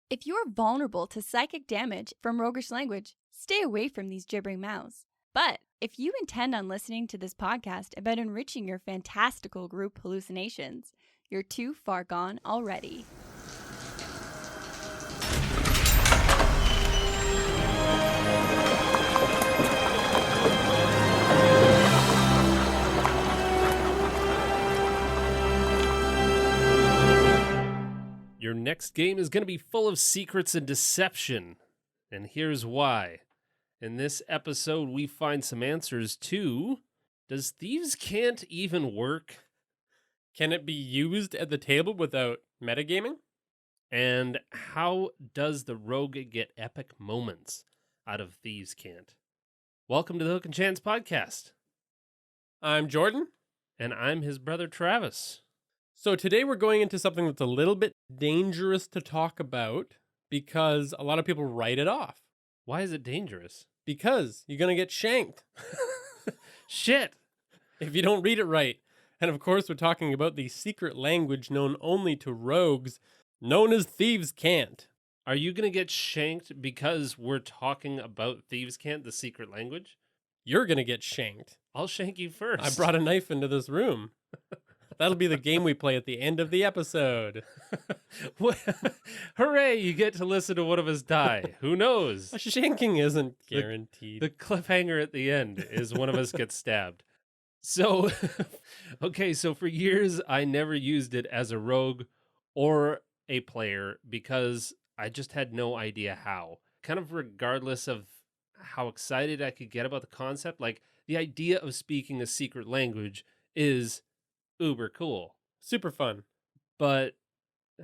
If you're vulnerable to psychic damage from roguish language, stay away from these gibbering mouths. But if you intend on listening to this podcast about enriching your fantastical group hallucinations, you're too far gone already. Your next game is going to be full of secrets and deception, and here's why. In this episode, we find some answers to, does Thieves Cant even work? Can it be used at the table without metagaming? And how does the rogue get epic moments out of Thieves Cant? Welcome to the Hook&Chance podcast. I'm Jordan. And I'm his brother Travis. So today we're going into something that's a little bit dangerous to talk about because a lot of people write it off. Why is it dangerous? Because you're going to get shanked. Shit! If you don't read it right. And of course, we're talking about the secret language known only to rogues, known as Thieves Cant. Are you going to get shanked because we're talking about Thieves Cant, the secret language? You're going to get shanked. I'll shank you first. I brought a knife into this room. That'll be the game we play at the end of the episode. Hooray, you get to listen to one of us die. Who knows? Shanking isn't guaranteed. The cliffhanger at the end is one of us gets stabbed. So, okay, so for years, I never used it as a rogue or a player because I just had no idea how. Kind of regardless of how excited I could get about the concept, like the idea of speaking a secret language is uber cool. Super fun. But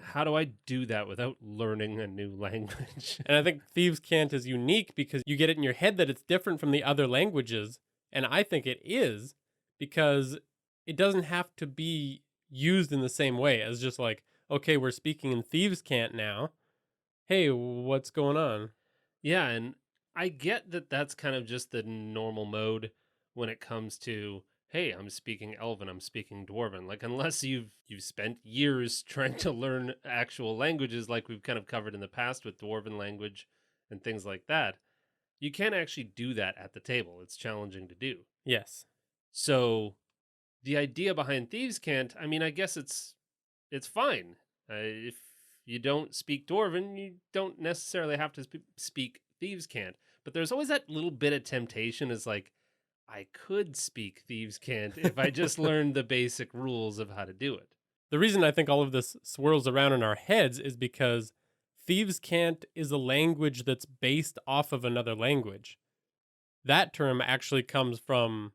how do I do that without learning a new language? And I think Thieves Cant is unique because you get it in your head that it's different from the other languages. And I think it is because it doesn't have to be used in the same way as just like, okay, we're speaking in Thieves Cant now. Hey, what's going on? Yeah, and I get that that's kind of just the normal mode when it comes to, hey, I'm speaking Elven, I'm speaking Dwarven. Like, unless you've spent years trying to learn actual languages like we've kind of covered in the past with Dwarven language and things like that, you can't actually do that at the table. It's challenging to do. Yes. So the idea behind Thieves Cant, I mean, I guess it's fine. If you don't speak Dwarven, you don't necessarily have to speak Thieves Cant. But there's always that little bit of temptation is like, I could speak Thieves Cant if I just learned the basic rules of how to do it. The reason I think all of this swirls around in our heads is because Thieves Cant is a language that's based off of another language. That term actually comes from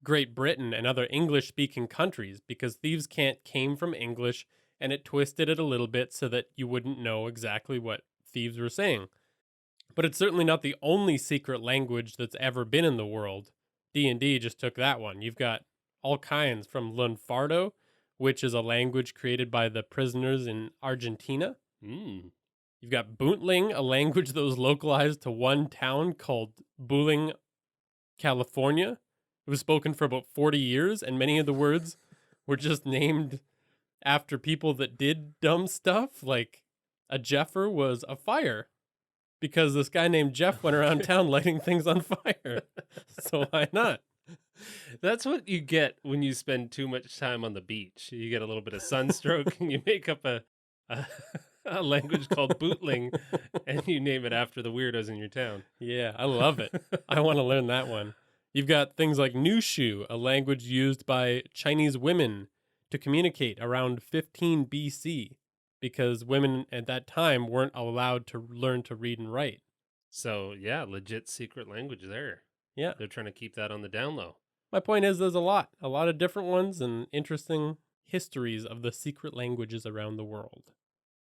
Great Britain and other English-speaking countries because Thieves Cant came from English and it twisted it a little bit so that you wouldn't know exactly what thieves were saying. But it's certainly not the only secret language that's ever been in the world. D&D just took that one. You've got all kinds from Lunfardo, which is a language created by the prisoners in Argentina. You've got Bootling, a language that was localized to one town called Booling, California. It was spoken for about 40 years, and many of the words were just named after people that did dumb stuff. Like a Jeffer was a fire, because this guy named Jeff went around town lighting things on fire. So why not? That's what you get when you spend too much time on the beach. You get a little bit of sunstroke and you make up a language called Bootling and you name it after the weirdos in your town. Yeah, I love it. I want to learn that one. You've got things like Nushu, a language used by Chinese women to communicate around 15 BC. Because women at that time weren't allowed to learn to read and write. So, yeah, legit secret language there. Yeah. They're trying to keep that on the down low. My point is there's a lot of different ones and interesting histories of the secret languages around the world.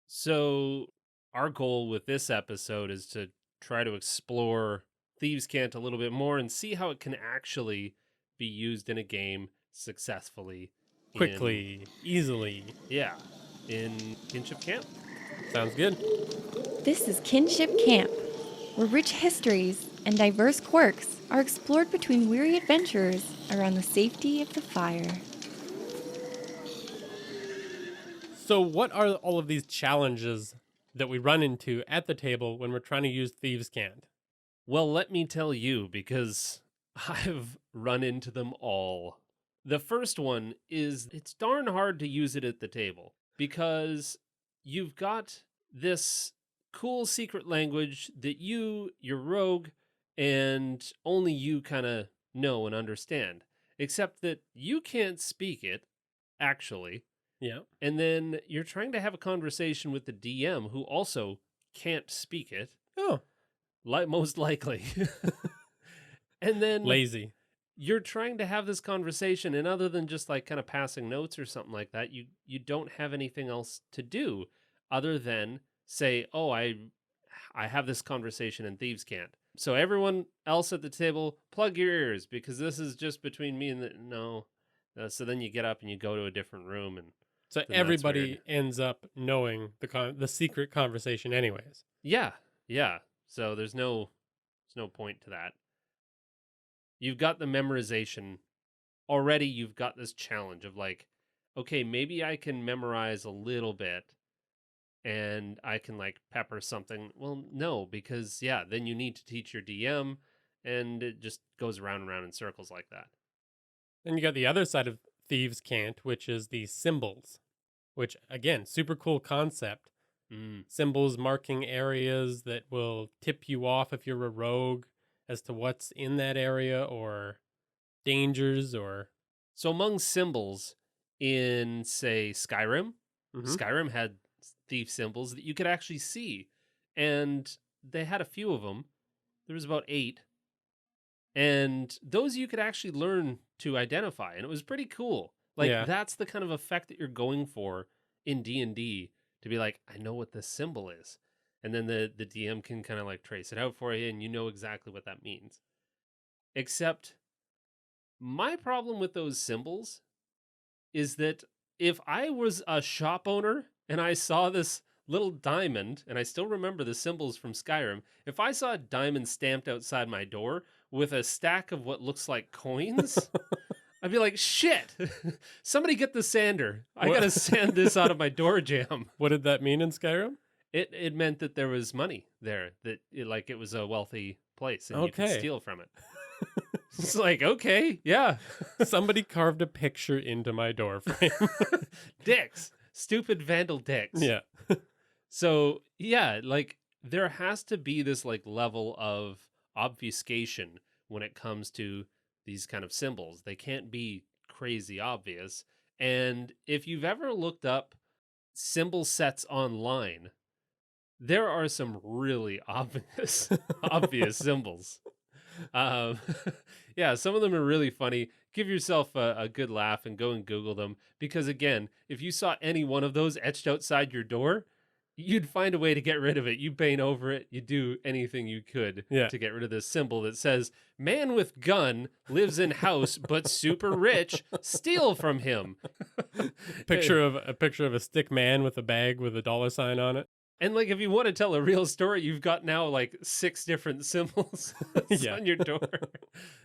So, our goal with this episode is to try to explore Thieves Cant a little bit more and see how it can actually be used in a game successfully. Quickly, easily. Yeah. In Kinship Camp. Sounds good. This is Kinship Camp, where rich histories and diverse quirks are explored between weary adventurers around the safety of the fire. So what are all of these challenges that we run into at the table when we're trying to use Thieves Cant? Well, let me tell you, because I've run into them all. The first one is it's darn hard to use it at the table because you've got this cool secret language that your rogue, and only you kind of know and understand, except that you can't speak it, actually. Yeah. And then you're trying to have a conversation with the DM who also can't speak it, Oh, most likely. And then lazy. you're trying to have this conversation, and other than just like kind of passing notes or something like that, you don't have anything else to do other than say, "Oh, I have this conversation in Thieves Cant." So everyone else at the table, plug your ears because this is just between me and the no. So then you get up and you go to a different room, and So then that's everybody weird. ends up knowing the secret conversation anyways. Yeah, yeah. So there's no point to that. You've got the memorization already. You've got this challenge of like, okay, maybe I can memorize a little bit and I can like pepper something. Well, no, because yeah, then you need to teach your DM, and it just goes around and around in circles like that. Then you got the other side of Thieves Cant, which is the symbols, which again, super cool concept. Mm. Symbols marking areas that will tip you off if you're a rogue as to what's in that area or dangers or So among symbols in, say, Skyrim, Mhm. Skyrim had thief symbols that you could actually see, and they had a few of them. There was about 8, and those you could actually learn to identify, and it was pretty cool. Like Yeah. that's the kind of effect that you're going for in D&D, to be like, I know what this symbol is, and then the DM can kind of like trace it out for you, and you know exactly what that means. Except my problem with those symbols is that if I was a shop owner and I saw this little diamond, and I still remember the symbols from Skyrim, if I saw a diamond stamped outside my door with a stack of what looks like coins, I'd be like, shit, somebody get the sander. I What- gotta sand this out of my door jamb. What did that mean in Skyrim? It meant that there was money there, that it was a wealthy place and you could Okay. steal from it. It's like, okay, yeah. Somebody carved a picture into my door frame. Dicks. Stupid vandal dicks. Yeah. So, yeah, like there has to be this like level of obfuscation when it comes to these kind of symbols. They can't be crazy obvious. And if you've ever looked up symbol sets online, there are some really obvious symbols. Um, yeah, some of them are really funny. Give yourself a good laugh and go and Google them. Because again, if you saw any one of those etched outside your door, you'd find a way to get rid of it. You paint over it. You do anything you could Yeah. to get rid of this symbol that says, man with gun lives in house, but super rich, steal from him. Picture of a stick man with a bag with a dollar sign on it. And like, if you want to tell a real story, you've got now like 6 different symbols Yeah. on your door.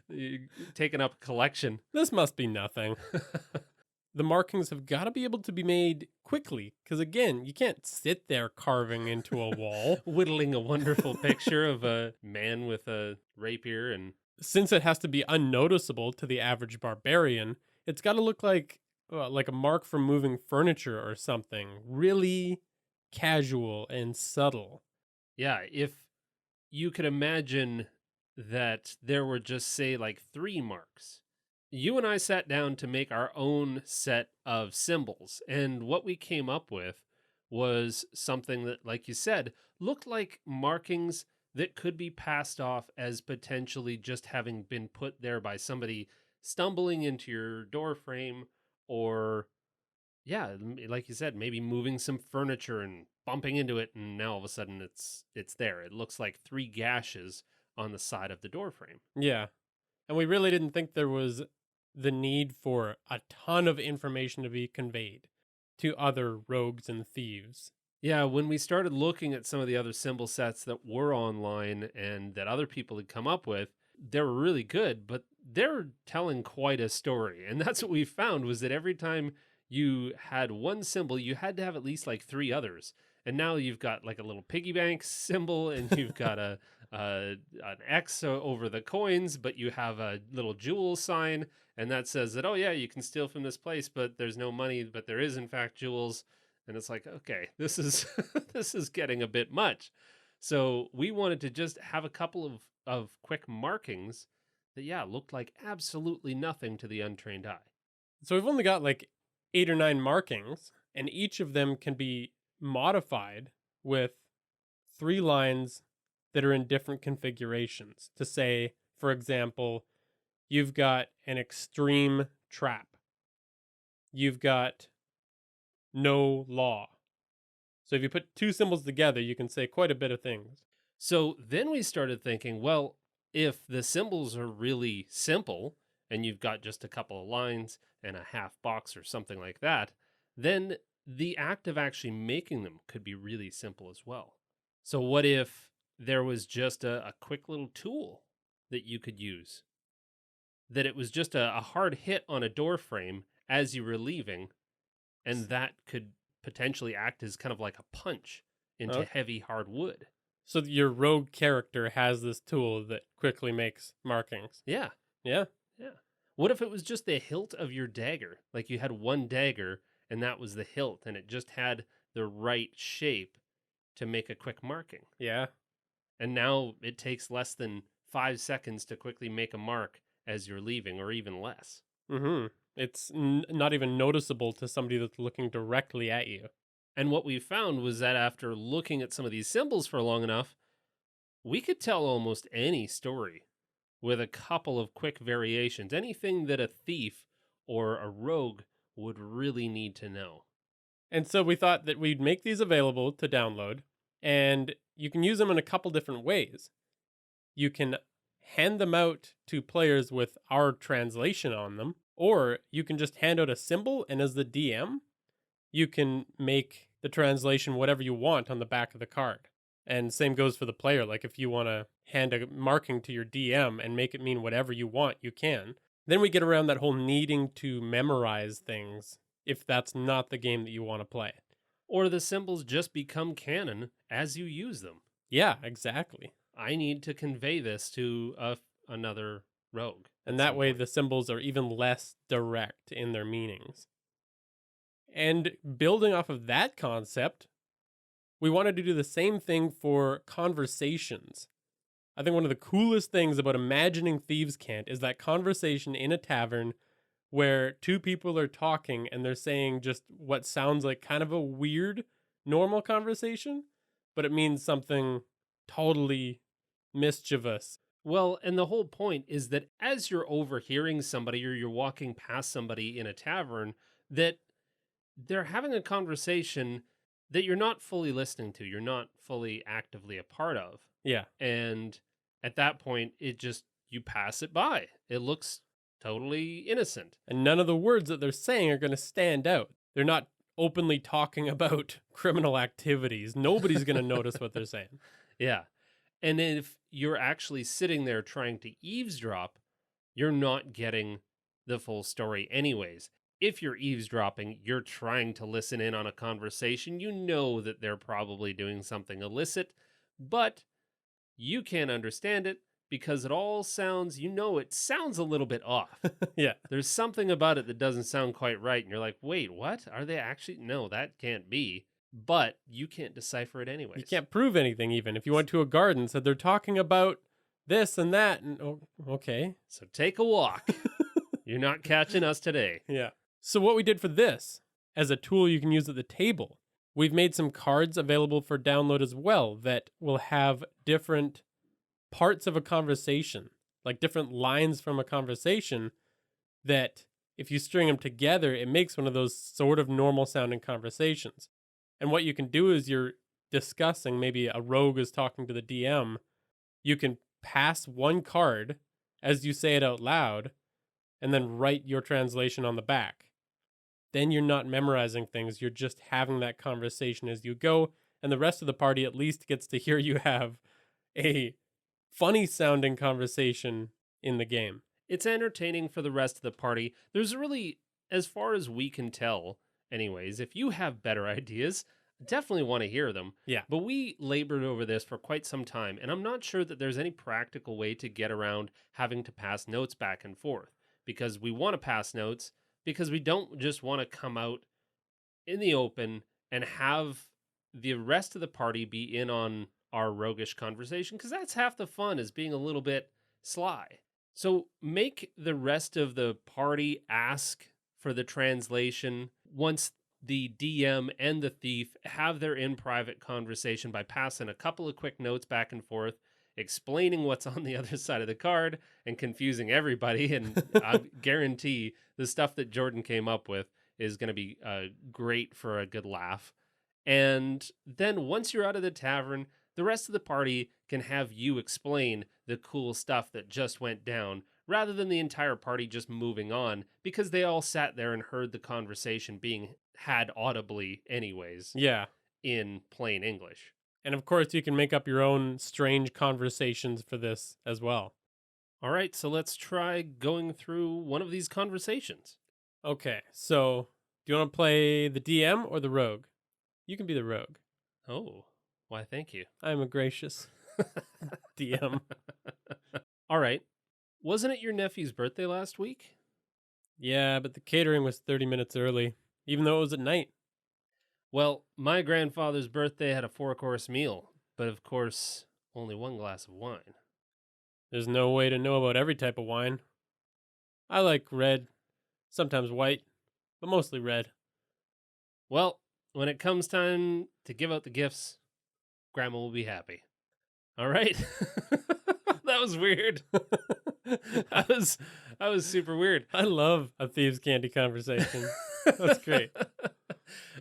You're taking up a collection. This must be nothing. The markings have got to be able to be made quickly because, again, you can't sit there carving into a wall. Whittling a wonderful picture of a man with a rapier. And Since it has to be unnoticeable to the average barbarian, it's got to look like a mark from moving furniture or something. Really casual and subtle. yeah, if you could imagine that there were just, say, like 3 marks. You and I sat down to make our own set of symbols, and what we came up with was something that, like you said, looked like markings that could be passed off as potentially just having been put there by somebody stumbling into your door frame, or yeah, like you said, maybe moving some furniture and bumping into it, and now all of a sudden it's there. It looks like 3 gashes on the side of the door frame. Yeah. And we really didn't think there was the need for a ton of information to be conveyed to other rogues and thieves. Yeah, when we started looking at some of the other symbol sets that were online and that other people had come up with, they were really good, but they're telling quite a story. And that's what we found, was that every time you had one symbol, you had to have at least like 3 others. And now you've got like a little piggy bank symbol, and you've got an X over the coins, but you have a little jewel sign, and that says that, oh yeah, you can steal from this place, but there's no money, but there is in fact jewels. And it's like, okay, this is this is getting a bit much. So we wanted to just have a couple of quick markings that, yeah, looked like absolutely nothing to the untrained eye. So we've only got like 8 or 9 markings, and each of them can be modified with 3 lines that are in different configurations. To say, for example, you've got an extreme trap. You've got no law. So if you put 2 symbols together, you can say quite a bit of things. So then we started thinking, well, if the symbols are really simple and you've got just a couple of lines and a half box or something like that, then the act of actually making them could be really simple as well. So what if there was just a quick little tool that you could use? That it was just a hard hit on a door frame as you were leaving, and that could potentially act as kind of like a punch into heavy hard wood. So your rogue character has this tool that quickly makes markings. Yeah. Yeah. Yeah. What if it was just the hilt of your dagger? Like you had one dagger and that was the hilt, and it just had the right shape to make a quick marking. Yeah. And now it takes less than 5 seconds to quickly make a mark as you're leaving, or even less. Mm-hmm. It's not even noticeable to somebody that's looking directly at you. And what we found was that after looking at some of these symbols for long enough, we could tell almost any story with a couple of quick variations, anything that a thief or a rogue would really need to know. And so we thought that we'd make these available to download, and you can use them in a couple different ways. You can hand them out to players with our translation on them, or you can just hand out a symbol, and as the DM, you can make the translation whatever you want on the back of the card. And same goes for the player. Like if you want to hand a marking to your DM and make it mean whatever you want, you can. Then we get around that whole needing to memorize things if that's not the game that you want to play. Or the symbols just become canon as you use them. Yeah, exactly. I need to convey this to another rogue. And that way the symbols are even less direct in their meanings. And building off of that concept, we wanted to do the same thing for conversations. I think one of the coolest things about imagining Thieves Cant is that conversation in a tavern where 2 people are talking and they're saying just what sounds like kind of a weird, normal conversation, but it means something totally mischievous. Well, and the whole point is that as you're overhearing somebody or you're walking past somebody in a tavern, that they're having a conversation that you're not fully listening to, you're not fully actively a part of. Yeah. And at that point, you pass it by. It looks totally innocent. And none of the words that they're saying are going to stand out. They're not openly talking about criminal activities. Nobody's going to notice what they're saying. Yeah. And if you're actually sitting there trying to eavesdrop, you're not getting the full story anyways. If you're eavesdropping, you're trying to listen in on a conversation. You know that they're probably doing something illicit, but you can't understand it because it all sounds, it sounds a little bit off. Yeah. There's something about it that doesn't sound quite right. And you're like, wait, what? Are they actually? No, that can't be. But you can't decipher it anyways. You can't prove anything even. If you went to a garden and said they're talking about this and that, and okay. So take a walk. You're not catching us today. Yeah. So what we did for this, as a tool you can use at the table, we've made some cards available for download as well that will have different parts of a conversation, like different lines from a conversation that if you string them together, it makes one of those sort of normal sounding conversations. And what you can do is you're discussing, maybe a rogue is talking to the DM, you can pass one card as you say it out loud and then write your translation on the back. Then you're not memorizing things, you're just having that conversation as you go, and the rest of the party at least gets to hear you have a funny sounding conversation in the game. It's entertaining for the rest of the party. There's really, as far as we can tell, anyways, if you have better ideas, definitely want to hear them. Yeah. But we labored over this for quite some time, and I'm not sure that there's any practical way to get around having to pass notes back and forth, because we want to pass notes because we don't just want to come out in the open and have the rest of the party be in on our roguish conversation, because that's half the fun, is being a little bit sly. So make the rest of the party ask for the translation once the DM and the thief have their in private conversation by passing a couple of quick notes back and forth, explaining what's on the other side of the card and confusing everybody. And I guarantee the stuff that Jordan came up with is going to be great for a good laugh. And then once you're out of the tavern, the rest of the party can have you explain the cool stuff that just went down, rather than the entire party just moving on, because they all sat there and heard the conversation being had audibly anyways. Yeah. In plain English. And of course, you can make up your own strange conversations for this as well. All right, so let's try going through one of these conversations. Okay, so do you want to play the DM or the rogue? You can be the rogue. Oh, why, thank you. I'm a gracious DM. All right. Wasn't it your nephew's birthday last week? Yeah, but the catering was 30 minutes early, even though it was at night. Well, my grandfather's birthday had a 4-course meal, but of course, only 1 glass of wine. There's no way to know about every type of wine. I like red, sometimes white, but mostly red. Well, when it comes time to give out the gifts, Grandma will be happy. All right. That was weird. That was super weird. I love a Thieves Candy conversation. That's great.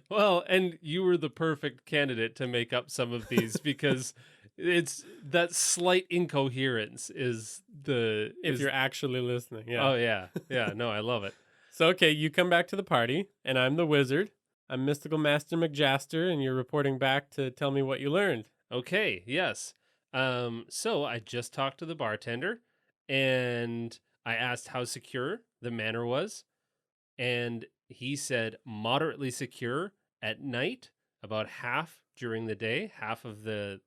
Well, and you were the perfect candidate to make up some of these, because it's that slight incoherence is the... If you're actually listening, yeah. Oh, yeah. Yeah, no, I love it. So, okay, you come back to the party, and I'm the wizard. I'm Mystical Master McJaster, and you're reporting back to tell me what you learned. Okay, yes. So I just talked to the bartender, and I asked how secure the manor was, and he said moderately secure at night, about half during the day, half of the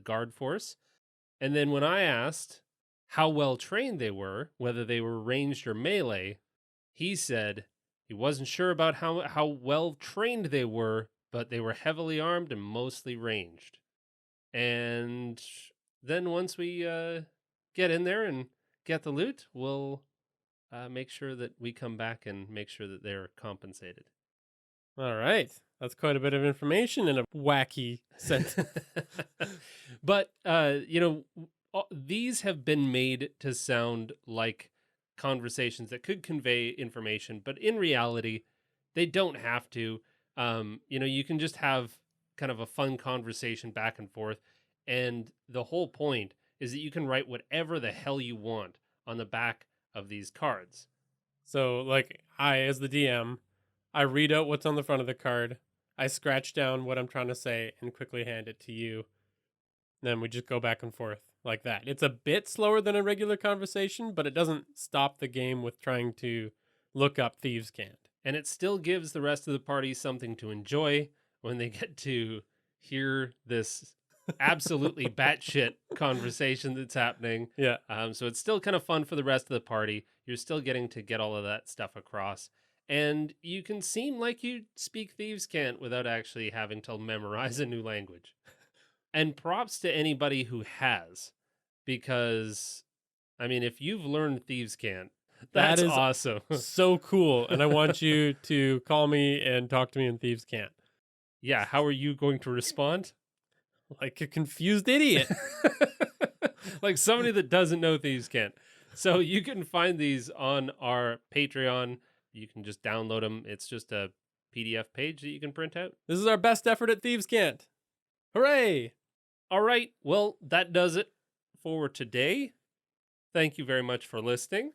guard force. And then when I asked how well trained they were, whether they were ranged or melee, he said he wasn't sure about how well trained they were, but they were heavily armed and mostly ranged. And then once we get in there and get the loot, we'll make sure that we come back and make sure that they're compensated. All right. That's quite a bit of information in a wacky sentence. But, these have been made to sound like conversations that could convey information, but in reality, they don't have to. You can just have kind of a fun conversation back and forth. And the whole point is that you can write whatever the hell you want on the back of these cards. So, like, I, as the DM, I read out what's on the front of the card. I scratch down what I'm trying to say and quickly hand it to you. Then we just go back and forth like that. It's a bit slower than a regular conversation, but it doesn't stop the game with trying to look up Thieves Cant. And it still gives the rest of the party something to enjoy when they get to hear this absolutely batshit conversation that's happening. Yeah. So it's still kind of fun for the rest of the party. You're still getting to get all of that stuff across. And you can seem like you speak Thieves Cant without actually having to memorize a new language. And props to anybody who has, because, I mean, if you've learned Thieves Cant, that's awesome. So cool. And I want you to call me and talk to me in Thieves Cant. Yeah, how are you going to respond? Like a confused idiot. Like somebody that doesn't know Thieves Cant. So you can find these on our Patreon. You can just download them. It's just a PDF page that you can print out. This is our best effort at Thieves Cant. Hooray! All right. Well, that does it for today. Thank you very much for listening.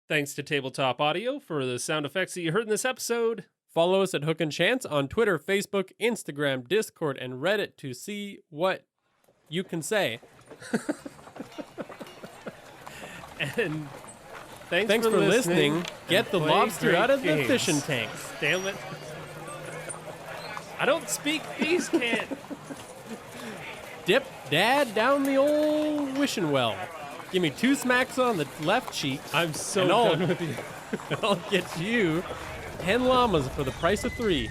Thanks to Tabletop Audio for the sound effects that you heard in this episode. Follow us at Hook&Chance on Twitter, Facebook, Instagram, Discord, and Reddit to see what you can say. And thanks for listening. Get the lobster out of the fishing tanks. Damn it. I don't speak Thieves Cant. Dip Dad down the old wishing well. Give me 2 smacks on the left cheek. I'm so And I'll- done with you. I'll get you 10 llamas for the price of 3.